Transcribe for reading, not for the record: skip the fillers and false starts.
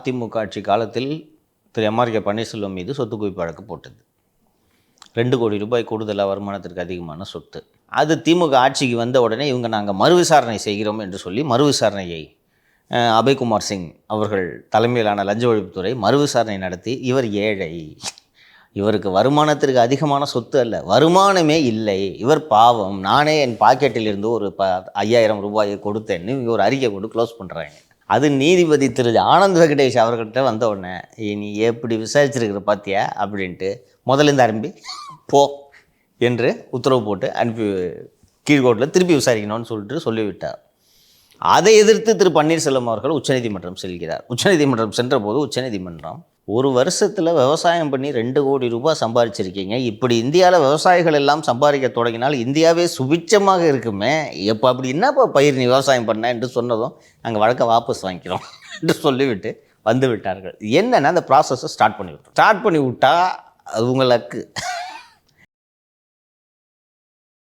அதிமுக ஆட்சி காலத்தில் திரு எம்.ஆர்.கே. பன்னீர்செல்வம் மீது சொத்து குவிப்பு வழக்கு போட்டது. 2 கோடி ரூபாய் கூடுதலாக வருமானத்திற்கு அதிகமான சொத்து. அது திமுக ஆட்சிக்கு வந்த உடனே இவங்க நாங்கள் மறுவிசாரணை செய்கிறோம் என்று சொல்லி மறுவிசாரணையை அபய்குமார் சிங் அவர்கள் தலைமையிலான லஞ்ச ஒழிப்புத்துறை மறுவிசாரணை நடத்தி, இவர் ஏழை, இவருக்கு வருமானத்திற்கு அதிகமான சொத்து அல்ல, வருமானமே இல்லை, இவர் பாவம், நானே என் பாக்கெட்டில் இருந்து ஒரு 5000 ரூபாயை கொடுத்தேன்னு இவங்க ஒரு அறிக்கை கொண்டு க்ளோஸ் பண்ணுறாங்க. அது நீதிபதி திரு ஆனந்த் வெங்கடேஷ் அவர்கிட்ட வந்த உடனே, நீ எப்படி விசாரிச்சிருக்கிற பார்த்தியா அப்படின்ட்டு முதலேருந்து ஆரம்பி போ என்று உத்தரவு போட்டு அனுப்பி கீழ்கோர்ட்டில் திருப்பி விசாரிக்கணும்னு சொல்லிவிட்டார். அதை எதிர்த்து திரு பன்னீர்செல்வம் அவர்கள் உச்சநீதிமன்றம் செல்கிறார். உச்சநீதிமன்றம் சென்றபோது உச்சநீதிமன்றம், ஒரு வருஷத்தில் விவசாயம் பண்ணி 2 கோடி ரூபாய் சம்பாதிச்சிருக்கீங்க, இப்படி இந்தியாவில் விவசாயிகள் எல்லாம் சம்பாதிக்க தொடங்கினால் இந்தியாவே சுபிட்சமாக இருக்குமே, எப்போ அப்படி என்னப்போ பயிர் நீ விவசாயம் பண்ண என்று சொன்னதும் நாங்கள் வழக்கை வாபஸ் வாங்கிக்கிறோம் என்று சொல்லிவிட்டு வந்து விட்டார்கள். என்னென்னா அந்த ப்ராசஸை ஸ்டார்ட் பண்ணி விட்டா அது உங்களுக்கு